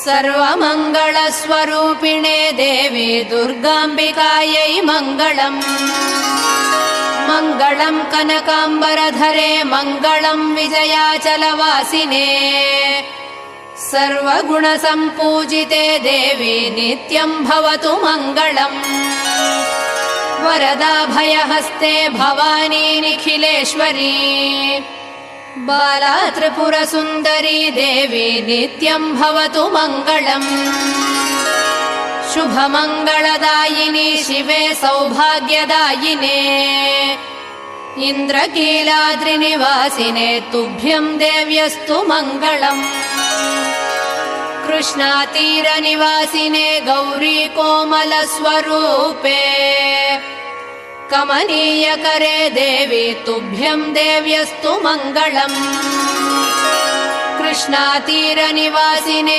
सर्वमङ्गलस्वरूपिणे देवी दुर्गाम्बिकायै मङ्गलम्। मङ्गलम् कनकाम्बरधरे मङ्गलम् विजयाचलवासिने। सर्वगुणसम्पूजिते देवी नित्यम् भवतु मङ्गलम्। वरदाभयहस्ते भवानी निखिलेश्वरी। बाला त्रिपुरसुन्दरी देवी नित्यम् भवतु मङ्गलम्। शुभमङ्गलदायिनी शिवे सौभाग्यदायिने। इन्द्रकीलाद्रिनिवासिने तुभ्यम् देव्यस्तु मङ्गलम्। कृष्णातीरनिवासिने गौरी कोमलस्वरूपे। कमनीयकरे देवी तुभ्यम् देव्यस्तु मङ्गलम्। कृष्णातीरनिवासिने